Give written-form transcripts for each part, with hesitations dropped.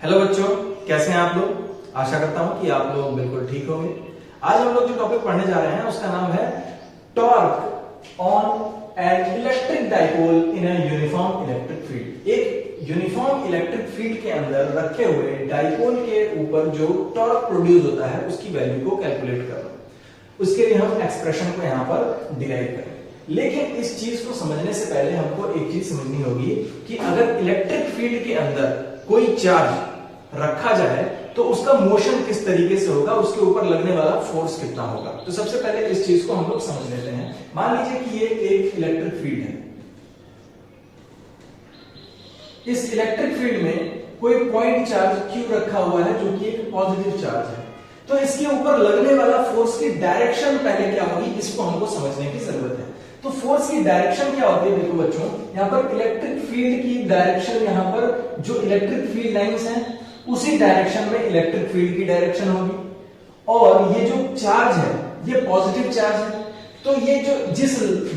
Hello बच्चों, कैसे हैं आप लोग। आशा करता हूं कि आप लोग बिल्कुल ठीक होंगे। आज हम लोग जो टॉपिक पढ़ने जा रहे हैं उसका नाम है torque on an electric dipole in a uniform electric field. एक यूनिफॉर्म इलेक्ट्रिक फील्ड के अंदर रखे हुए डाइपोल के ऊपर जो टॉर्क प्रोड्यूस होता है उसकी वैल्यू को कैलकुलेट करना। उसके लिए हम एक्सप्रेशन को यहां पर डिराइव करें। लेकिन इस चीज को समझने से पहले हमको एक चीज समझनी होगी कि अगर इलेक्ट्रिक फील्ड के अंदर कोई चार्ज रखा जाए तो उसका मोशन किस तरीके से होगा, उसके ऊपर लगने वाला फोर्स कितना होगा। तो सबसे पहले इस चीज को हम लोग समझ लेते हैं। मान लीजिए कि ये एक इलेक्ट्रिक फील्ड है। इस इलेक्ट्रिक फील्ड में कोई पॉइंट चार्ज Q रखा हुआ है जो कि एक पॉजिटिव चार्ज है। तो इसके ऊपर लगने वाला फोर्स की डायरेक्शन पहले क्या होगी, इसको हमको समझने की जरूरत है। तो फोर्स की डायरेक्शन क्या होती है, देखो बच्चों, यहाँ पर इलेक्ट्रिक फील्ड की डायरेक्शन, यहाँ पर जो इलेक्ट्रिक फील्ड लाइंस हैं उसी डायरेक्शन में इलेक्ट्रिक फील्ड की डायरेक्शन होगी। और ये जो चार्ज है ये पॉजिटिव चार्ज है। तो ये जो जिस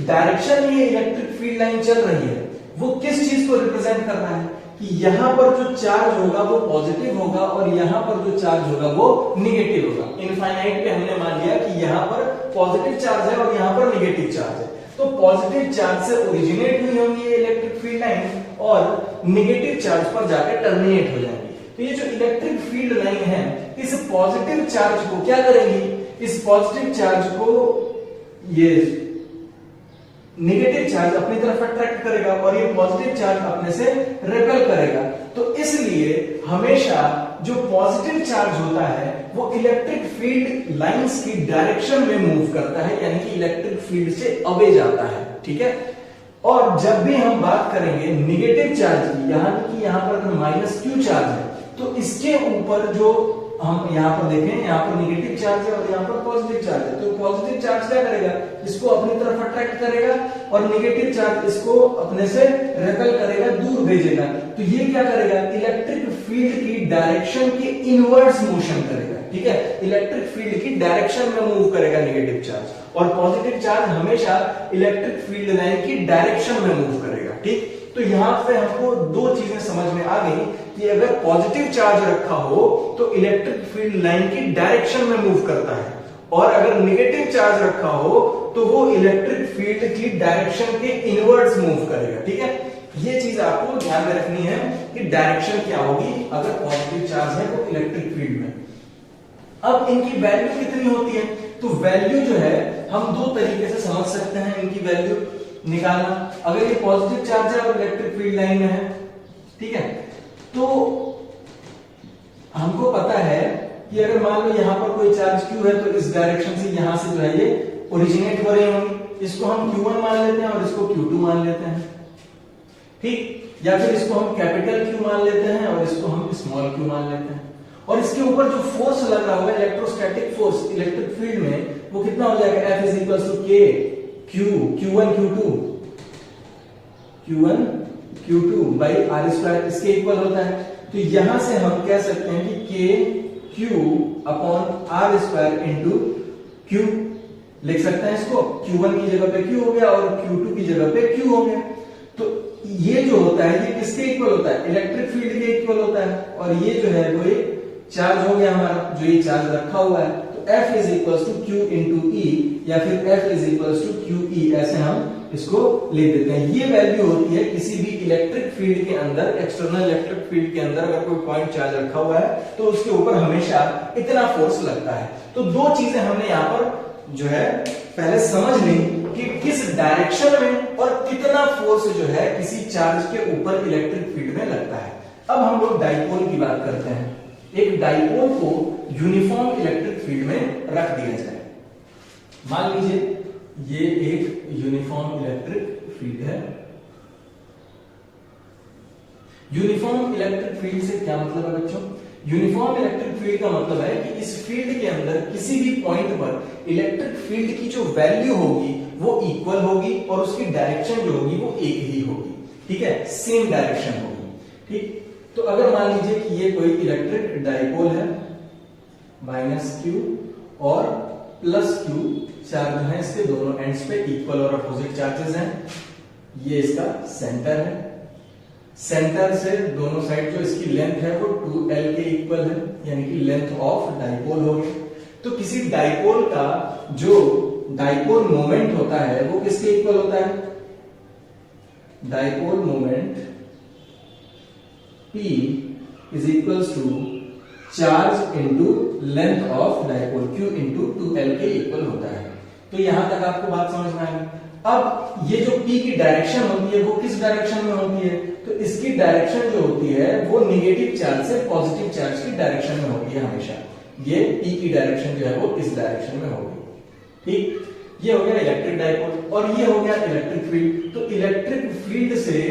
डायरेक्शन में ये इलेक्ट्रिक फील्ड लाइन चल रही है वो किस चीज को रिप्रेजेंट कर रहा है कि यहां पर जो चार्ज होगा वो पॉजिटिव होगा और यहां पर जो चार्ज होगा वो निगेटिव होगा। इनफाइनाइट पे हमने मान लिया कि यहां पर पॉजिटिव चार्ज है और यहां पर निगेटिव चार्ज है। तो पॉजिटिव चार्ज से ओरिजिनेट हुई होंगी ये इलेक्ट्रिक फील्ड लाइन और निगेटिव चार्ज पर जाकर टर्मिनेट हो जाएंगी। तो ये जो इलेक्ट्रिक फील्ड लाइन है इस पॉजिटिव चार्ज को क्या करेंगी, इस पॉजिटिव चार्ज को ये नेगेटिव चार्ज अपनी तरफ अट्रैक्ट करेगा और ये पॉजिटिव चार्ज अपने से रिपेल करेगा। तो इसलिए हमेशा जो पॉजिटिव चार्ज होता है वो इलेक्ट्रिक फील्ड लाइंस की डायरेक्शन में मूव करता है, यानी कि इलेक्ट्रिक फील्ड से अवे जाता है। ठीक है। और जब भी हम बात करेंगे नेगेटिव चार्ज की, यानी कि यहां पर अगर -Q चार्ज है तो इसके ऊपर जो हम यहां पर देखें, यहां पर नेगेटिव चार्ज है और यहां पर पॉजिटिव चार्ज है। तो पॉजिटिव चार्ज क्या करेगा, इसको अपनी तरफ अट्रैक्ट करेगा और नेगेटिव चार्ज इसको अपने से रिपेल करेगा, दूर भेजेगा। तो ये क्या करेगा, इलेक्ट्रिक फील्ड की डायरेक्शन के इनवर्स मोशन करेगा। ठीक है। इलेक्ट्रिक फील्ड की डायरेक्शन में मूव करेगा नेगेटिव चार्ज और पॉजिटिव चार्ज हमेशा इलेक्ट्रिक फील्ड लाइन की डायरेक्शन में मूव करेगा। ठीक। तो यहां पे हमको दो चीजें समझ में आ गई कि अगर पॉजिटिव चार्ज रखा हो तो इलेक्ट्रिक फील्ड लाइन की डायरेक्शन में मूव करता है और अगर नेगेटिव चार्ज रखा हो तो वो इलेक्ट्रिक फील्ड की डायरेक्शन के इनवर्स मूव करेगा। ठीक है। ये चीज आपको ध्यान में रखनी है कि डायरेक्शन क्या होगी अगर पॉजिटिव चार्ज है वो इलेक्ट्रिक फील्ड में। अब इनकी वैल्यू कितनी होती है, तो वैल्यू जो है हम दो तरीके से समझ सकते हैं इनकी वैल्यू निकालना। अगर ये पॉजिटिव चार्ज है और इलेक्ट्रिक फील्ड लाइन में है, ठीक है, तो हमको पता है कि अगर मान लो यहां पर कोई चार्ज Q है तो इस डायरेक्शन से यहां से जो है ये ओरिजिनेट हो रही होंगी। इसको हम Q1 मान लेते हैं और इसको Q2 मान लेते हैं। ठीक। या फिर इसको हम कैपिटल Q मान लेते हैं और इसको हम स्मॉल q मान लेते हैं। और इसके ऊपर जो फोर्स लग रहा होगा इलेक्ट्रोस्टैटिक फोर्स इलेक्ट्रिक फील्ड में वो कितना हो जाएगा, F is equal to K Q1 Q2 by R square, इसके इक्वल होता है। तो यहां से हम कह सकते हैं कि K Q upon R square into Q लिख सकते हैं इसको। Q1 की जगह पे Q हो गया और Q2 की जगह पे Q हो गया। तो ये जो होता है ये किसके इक्वल होता है, इलेक्ट्रिक फील्ड के इक्वल होता है। और ये जो है वो एक चार्ज हो गया हमारा, जो ये चार्ज रखा हुआ है। तो F is equal to Q into E या फिर F is equal to QE, ऐसे हम इसको लिख देते हैं। ये वैल्यू होती है किसी भी इलेक्ट्रिक फील्ड के अंदर, एक्सटर्नल इलेक्ट्रिक फील्ड के अंदर अगर कोई पॉइंट चार्ज रखा हुआ है तो उसके ऊपर हमेशा इतना फोर्स लगता है। तो दो चीजें हमने यहां पर जो है पहले समझ ली कि किस डायरेक्शन में और कितना फोर्स जो है किसी चार्ज के ऊपर इलेक्ट्रिक फील्ड में लगता है। अब हम लोग डाइपोल की बात करते हैं। एक डाइपोल को यूनिफॉर्म इलेक्ट्रिक फील्ड में रख दिया जाए। मान लीजिए ये एक यूनिफॉर्म इलेक्ट्रिक फील्ड है। यूनिफॉर्म इलेक्ट्रिक फील्ड से क्या मतलब है बच्चों, यूनिफॉर्म इलेक्ट्रिक फील्ड का मतलब है कि इस फील्ड के अंदर किसी भी पॉइंट पर इलेक्ट्रिक फील्ड की जो वैल्यू होगी वो इक्वल होगी और उसकी डायरेक्शन जो होगी वो एक ही होगी। ठीक है, सेम डायरेक्शन होगी। ठीक। तो अगर मान लीजिए कि ये कोई इलेक्ट्रिक डाइपोल है, -Q और +Q चार्ज है, इसके दोनों एंड्स पे इक्वल और अपोजिट चार्जेस हैं। ये इसका सेंटर है। सेंटर से दोनों साइड जो इसकी जिसकी लेंथ है वो 2l के इक्वल है, यानी कि लेंथ ऑफ डाइपोल हो गया। तो किसी डाइपोल का जो डाइपोल मोमेंट होता है वो किसके इक्वल होता है? Dipole moment P is equals to charge into length of dipole Q into 2l के इक्वल होता है। तो यहां तक आपको बात समझ में आ गई। अब ये जो P की डायरेक्शन होती है वो किस डायरेक्शन में होती है? तो इसकी डायरेक्शन जो होती है वो निगेटिव चार्ज से पॉजिटिव चार्ज की डायरेक्शन में होती है हमेशा। ये P की डायरेक्शन जो है वो इस डायरेक्शन में होगी। ठीक, ये हो गया इलेक्ट्रिक डाइपोल और ये हो गया इलेक्ट्रिक फील्ड। तो इलेक्ट्रिक फील्ड से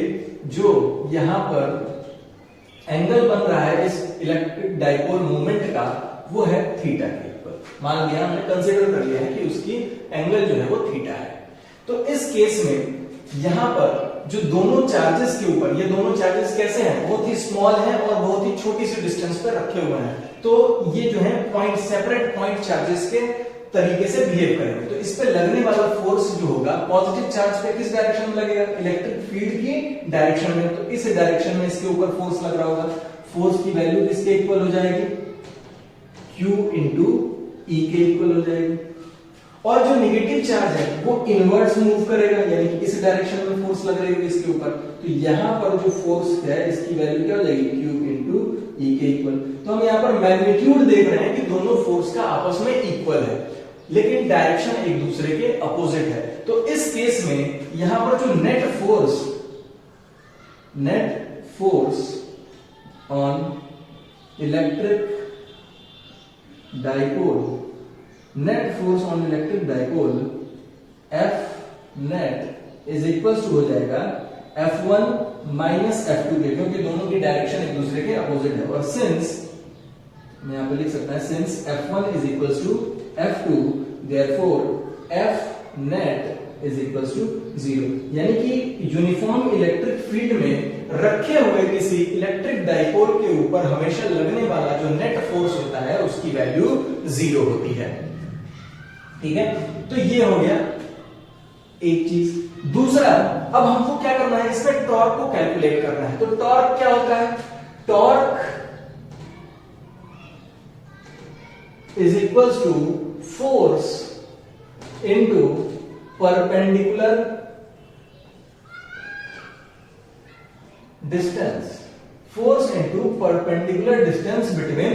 जो यहां पर एंगल बन रहा है इस इलेक्ट्रिक डाइपोल मोमेंट का वो है थीटा के इक्वल। मान लिया हमने कंसीडर कर लिया है कि उसकी एंगल जो है वो थीटा है। तो इस केस में यहां पर जो दोनों चार्जेस के ऊपर, ये दोनों चार्जेस कैसे हैं? बहुत ही स्मॉल है और बहुत ही छोटी सी डिस्टेंस पर रखे हुए हैं। तो ये जो है पॉइंट, सेपरेट पॉइंट चार्जेस के तरीके से बिहेव करेंगे। तो इस पे लगने वाला फोर्स जो होगा पॉजिटिव चार्ज पे किस डायरेक्शन में लगेगा? इलेक्ट्रिक फील्ड की डायरेक्शन में। तो इस डायरेक्शन में इसके ऊपर फोर्स लग रहा होगा। फोर्स की वैल्यू किसके इक्वल हो जाएगी? Q इंटू E के इक्वल हो जाएगी। और जो निगेटिव चार्ज है वो इनवर्स मूव करेगा, यानी कि इस डायरेक्शन में फोर्स लग रही है इसके ऊपर। तो यहां पर जो फोर्स है इसकी वैल्यू क्या हो जाएगी? Q इंटू E के इक्वल। तो हम यहां पर मैग्नीट्यूड देख रहे हैं कि दोनों फोर्स का आपस में इक्वल है, लेकिन डायरेक्शन एक दूसरे के अपोजिट है। तो इस केस में यहां पर जो net force on electric dipole, net force on electric dipole F net is equal to हो जाएगा F1 माइनस F2 के, क्योंकि दोनों की डायरेक्शन एक दूसरे के अपोजिट है। और सिंस मैं यहां पे लिख सकता है since F1 is equal to F2 therefore F net is equals to 0, यानी कि यूनिफॉर्म इलेक्ट्रिक फील्ड में रखे हुए किसी इलेक्ट्रिक डाइपोल के ऊपर हमेशा लगने वाला जो नेट फोर्स होता है उसकी वैल्यू 0 होती है। ठीक है, तो ये हो गया एक चीज। दूसरा, अब हमको क्या करना है? इसमें टॉर्क को कैलकुलेट करना है। तो टॉर्क क्या होता है? Torque is equals to force into perpendicular distance, force into perpendicular distance between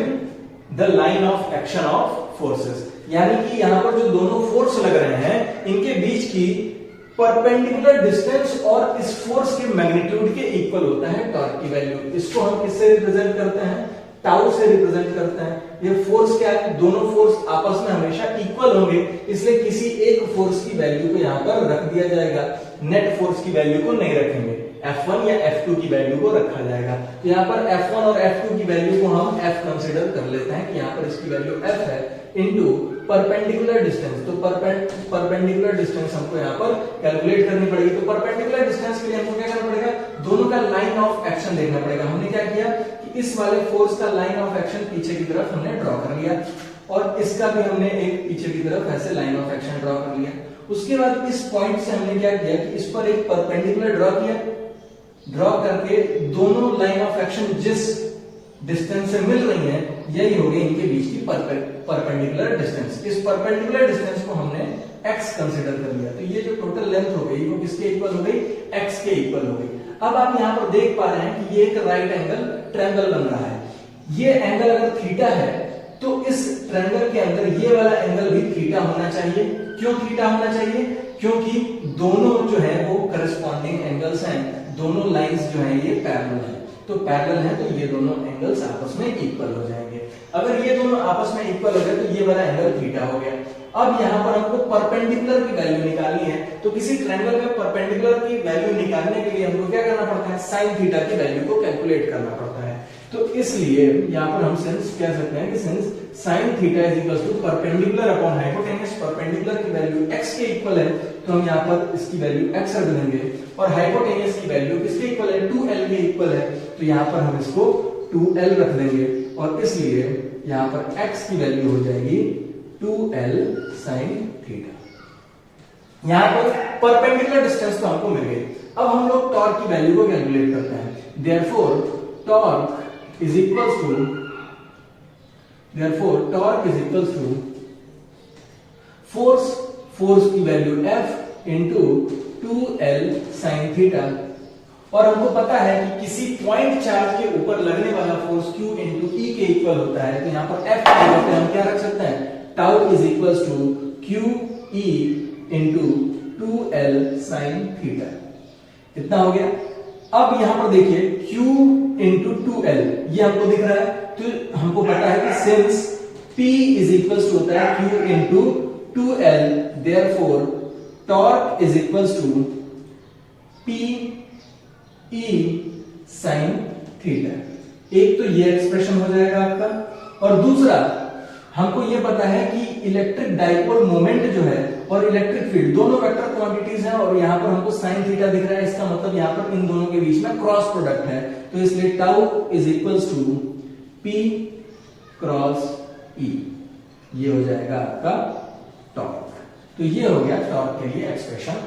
the line of action of forces. यानी कि यहां पर जो दोनों फोर्स लग रहे हैं इनके बीच की परपेंडिकुलर डिस्टेंस और इस फोर्स के मैग्नीट्यूड के इक्वल होता है टॉर्क की वैल्यू। इसको हम किससे रिप्रेजेंट करते हैं? टाउ से रिप्रेजेंट करते हैं। ये फोर्स क्या है? दोनों फोर्स आपस में हमेशा इक्वल होंगे, इसलिए किसी एक फोर्स की वैल्यू को यहां पर रख दिया जाएगा, नेट फोर्स की वैल्यू को नहीं रखेंगे। F1 या F2 की वैल्यू को रखा जाएगा। तो यहाँ पर F1 और F2 की वैल्यू को हम F कंसीडर कर लेते हैं कि यहाँ पर इसकी वैल्यू F है इनटू परपेंडिकुलर डिस्टेंस। तो परपेंडिकुलर डिस्टेंस हमको यहाँ पर कैलकुलेट करनी पड़ेगी। तो परपेंडिकुलर डिस्टेंस के लिए हमको क्या करना पड़ेगा? दोनों का लाइन ऑफ एक्शन देखना पड़ेगा। हमने क्या किया कि इस वाले फोर्स का लाइन ऑफ एक्शन पीछे की तरफ हमने ड्रॉ कर लिया और इसका भी हमने एक पीछे की तरफ ऐसे लाइन ऑफ एक्शन ड्रॉ कर लिया। उसके बाद इस पॉइंट से हमने क्या किया कि इस पर एक परपेंडिकुलर ड्रॉ किया। ड्रॉ करके दोनों लाइन ऑफ एक्शन जिस डिस्टेंस से मिल रही हैं यही हो गई इनके बीच की परपेंडिकुलर डिस्टेंस। इस परपेंडिकुलर डिस्टेंस को हमने x कंसीडर कर लिया। तो ये जो टोटल लेंथ हो गई वो किसके इक्वल हो गई? x के इक्वल हो गई। अब आप यहां पर देख पा रहे हैं कि ये एक राइट एंगल ट्रायंगल बन रहा है। ये एंगल अगर थीटा है तो इस ट्रायंगल के अंदर ये वाला एंगल भी थीटा होना चाहिए। क्यों थीटा होना चाहिए? क्योंकि दोनों जो है वो करस्पॉन्डिंग एंगल्स हैं, दोनों लाइंस जो है ये पैरेलल है। तो पैरेलल है तो ये दोनों एंगल्स आपस में इक्वल हो जाएंगे। अगर ये दोनों आपस में इक्वल हो गए तो ये वाला एंगल थीटा हो गया। अब यहाँ पर हमको परपेंडिकुलर की वैल्यू निकालनी है। तो किसी ट्रायंगल में परपेंडिकुलर की वैल्यू निकालने के लिए हमको क्या करना पड़ता है? साइन थीटा की वैल्यू को कैलकुलेट करना पड़ता है। तो इसलिए यहाँ पर हम सिंस कह सकते हैं कि since sine theta is equal to perpendicular upon hypotenuse, perpendicular की वैल्यू x के इक्वल है तो हम यहाँ पर इसकी वैल्यू x रख देंगे और हाइपोटेन्यूज की वैल्यू किसके इक्वल है? 2l के इक्वल है। तो यहाँ पर हम इसको 2l रख देंगे और इसलिए यहाँ पर x की वैल्यू हो जाएगी 2l sin थीटा। यहाँ पर परपेंडिकुलर डिस्टेंस तो हमको मिल गई। अब हम लोग टॉर्क की वैल्यू को कैलकुलेट करते हैं। Therefore torque is equals to, therefore torque is equals to force की value F into 2L sine theta. और हमको पता है कि किसी पॉइंट चार्ज के ऊपर लगने वाला फोर्स Q इंटू E के इक्वल होता है, तो यहाँ पर F के जगह पे हम क्या रख सकते हैं, tau is equals to Q E into 2L sine theta. इतना हो गया। अब यहां पर देखिए Q इंटू 2L ये हमको दिख रहा है, तो हमको पता है कि since P is equals to होता है Q into 2L, therefore torque is equals to P E sine theta. एक तो ये एक्सप्रेशन हो जाएगा आपका, और दूसरा हमको ये पता है कि इलेक्ट्रिक डाइपोल मोमेंट जो है और इलेक्ट्रिक फील्ड दोनों वेक्टर क्वांटिटीज हैं, और यहां पर हमको साइन थीटा दिख रहा है, इसका मतलब यहां पर इन दोनों के बीच में क्रॉस प्रोडक्ट है, तो इसलिए tau is equals to P cross E। ये हो जाएगा आपका टॉर्क। तो ये हो गया टॉर्क के लिए expression,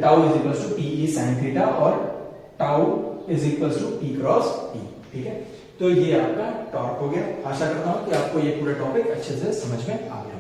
tau is equals to P E sine theta और tau is equals to P cross E। ठीक है, तो ये आपका टॉर्क हो गया। आशा करता हूं कि आपको ये पूरा टॉपिक अच्छे से समझ में आ गया।